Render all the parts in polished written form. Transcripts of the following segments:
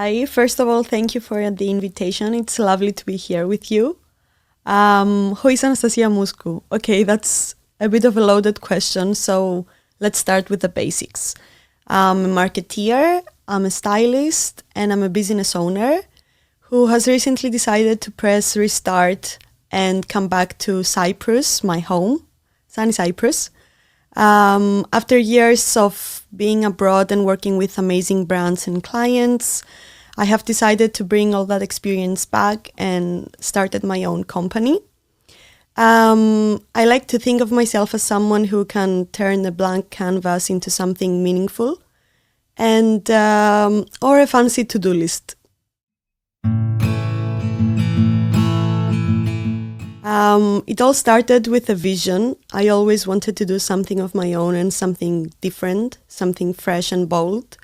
Hi, first of all, thank you for the invitation. It's lovely to be here with you. Who is Anastasia Muscu? Okay, that's a bit of a loaded question, so let's start with the basics. I'm a marketeer, I'm a stylist, and I'm a business owner who has recently decided to press restart and come back to Cyprus, my home, sunny Cyprus. After years of being abroad and working with amazing brands and clients, I have decided to bring all that experience back and started my own company. I like to think of myself as someone who can turn a blank canvas into something meaningful and or a fancy to-do list. It all started with a vision. I always wanted to do something of my own and something different, something fresh and bold.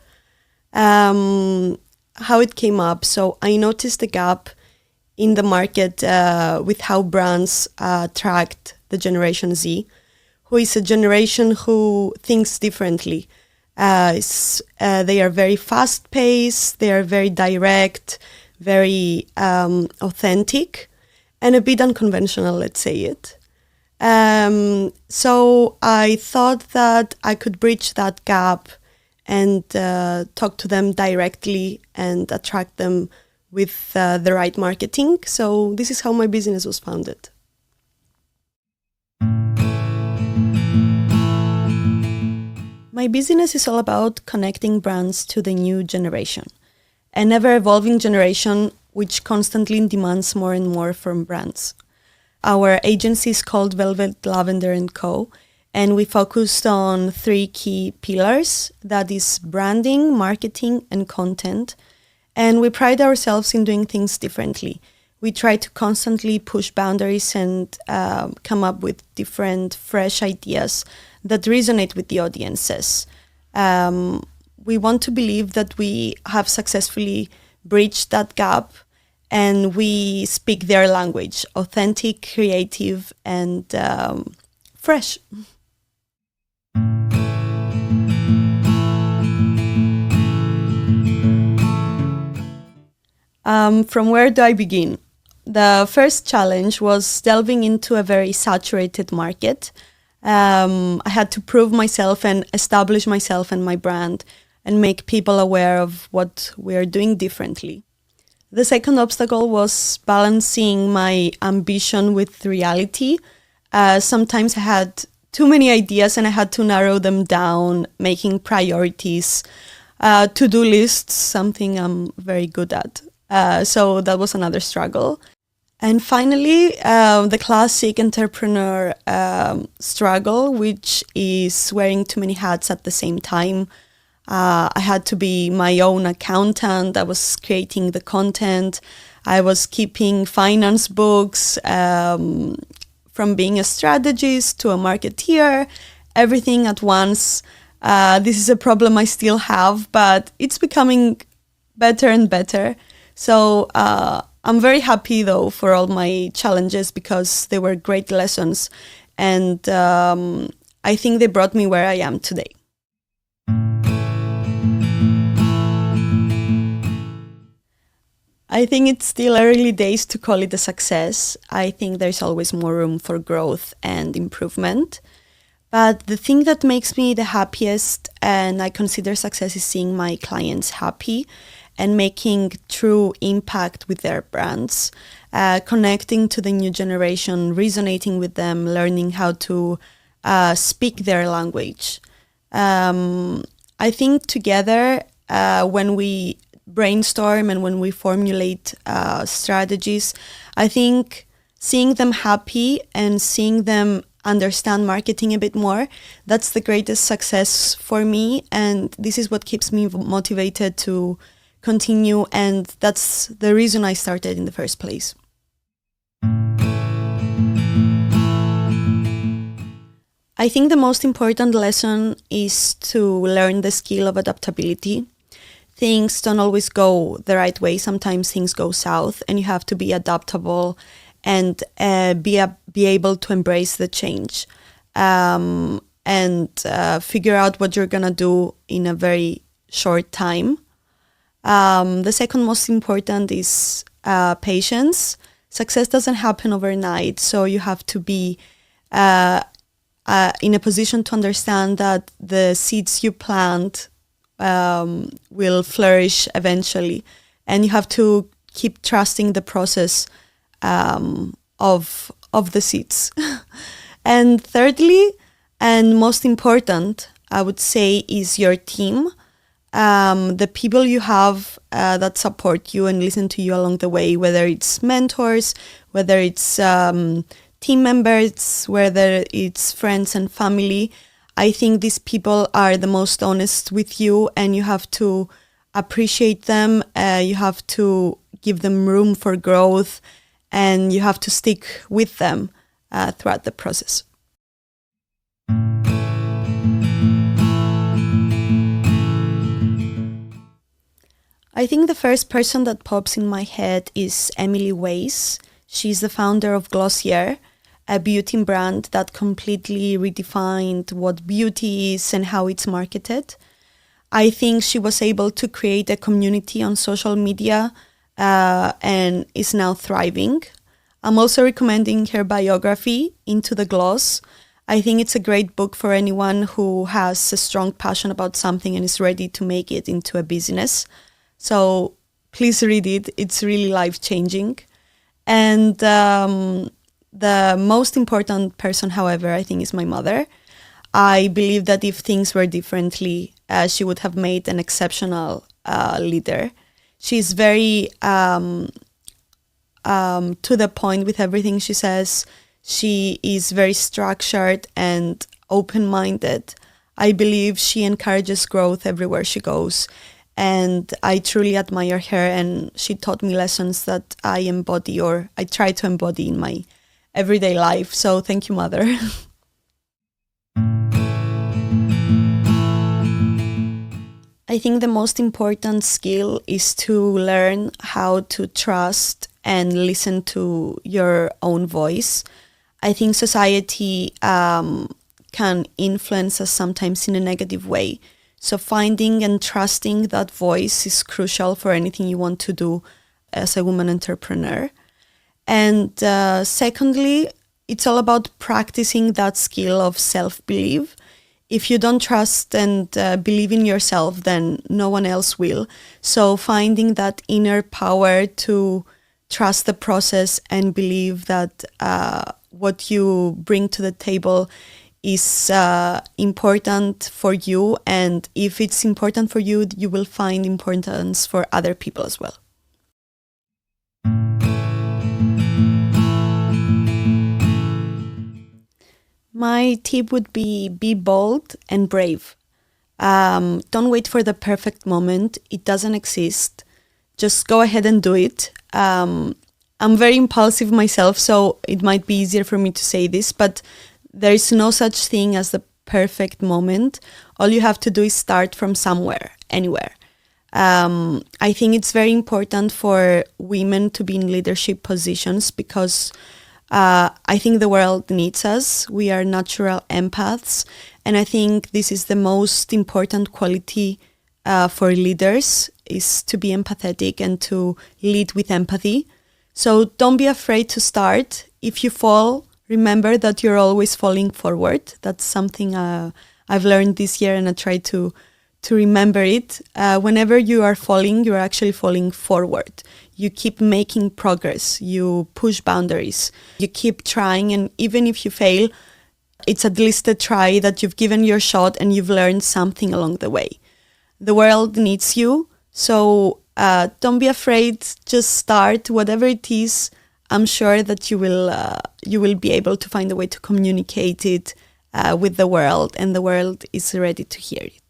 How it came up. So I noticed a gap in the market with how brands attract the Generation Z, who is a generation who thinks differently. They are very fast-paced, they are very direct, very authentic, and a bit unconventional, let's say it. So I thought that I could bridge that gap and talk to them directly and attract them with the right marketing. So this is how my business was founded. My business is all about connecting brands to the new generation, an ever-evolving generation which constantly demands more and more from brands. Our agency is called Velvet Lavender & Co., and we focused on 3 key pillars, that is branding, marketing, and content. And we pride ourselves in doing things differently. We try to constantly push boundaries and come up with different, fresh ideas that resonate with the audiences. We want to believe that we have successfully bridged that gap and we speak their language, authentic, creative, and fresh. From where do I begin? The first challenge was delving into a very saturated market. I had to prove myself and establish myself and my brand and make people aware of what we're doing differently. The second obstacle was balancing my ambition with reality. Sometimes I had too many ideas and I had to narrow them down, making priorities, to-do lists, something I'm very good at. So that was another struggle. And finally, the classic entrepreneur struggle, which is wearing too many hats at the same time. I had to be my own accountant. I was creating the content. I was keeping finance books, from being a strategist to a marketeer, everything at once. This is a problem I still have, but it's becoming better and better. So I'm very happy, though, for all my challenges because they were great lessons. And I think they brought me where I am today. I think it's still early days to call it a success. I think there's always more room for growth and improvement. But the thing that makes me the happiest and I consider success is seeing my clients happy and making true impact with their brands, connecting to the new generation, resonating with them, learning how to speak their language. I think together, when we brainstorm and when we formulate strategies, I think seeing them happy and seeing them understand marketing a bit more, that's the greatest success for me. And this is what keeps me motivated to continue. And that's the reason I started in the first place. I think the most important lesson is to learn the skill of adaptability. Things don't always go the right way. Sometimes things go south and you have to be adaptable and be able to embrace the change and figure out what you're going to do in a very short time. The second most important is patience. Success doesn't happen overnight, so you have to be in a position to understand that the seeds you plant will flourish eventually, and you have to keep trusting the process of the seeds. And thirdly, and most important, I would say, is your team. The people you have that support you and listen to you along the way, whether it's mentors, whether it's team members, whether it's friends and family. I think these people are the most honest with you, and you have to appreciate them. You have to give them room for growth, and you have to stick with them throughout the process. I think the first person that pops in my head is Emily Weiss. She's the founder of Glossier, a beauty brand that completely redefined what beauty is and how it's marketed. I think she was able to create a community on social media and is now thriving. I'm also recommending her biography, Into the Gloss. I think it's a great book for anyone who has a strong passion about something and is ready to make it into a business. So please read it. It's really life-changing. And the most important person, however, I think is my mother. I believe that if things were differently, she would have made an exceptional leader. She's very to the point with everything she says. She is very structured and open-minded. I believe she encourages growth everywhere she goes. And I truly admire her, and she taught me lessons that I embody, or I try to embody in my everyday life. So thank you, Mother. I think the most important skill is to learn how to trust and listen to your own voice. I think society can influence us sometimes in a negative way. So finding and trusting that voice is crucial for anything you want to do as a woman entrepreneur. And secondly, it's all about practicing that skill of self-belief. If you don't trust and believe in yourself, then no one else will. So finding that inner power to trust the process and believe that what you bring to the table is important for you, and if it's important for you, you will find importance for other people as well. My tip would be bold and brave. Don't wait for the perfect moment. It doesn't exist. Just go ahead and do it. I'm very impulsive myself, so it might be easier for me to say this, but there is no such thing as the perfect moment. All you have to do is start from somewhere, anywhere. I think it's very important for women to be in leadership positions because I think the world needs us. We are natural empaths. And I think this is the most important quality for leaders, is to be empathetic and to lead with empathy. So don't be afraid to start. If you fall, remember that you're always falling forward. That's something I've learned this year, and I try to remember it. Whenever you are falling, you're actually falling forward. You keep making progress. You push boundaries. You keep trying, and even if you fail, it's at least a try that you've given your shot and you've learned something along the way. The world needs you, so don't be afraid. Just start, whatever it is. I'm sure that you will be able to find a way to communicate it with the world, and the world is ready to hear it.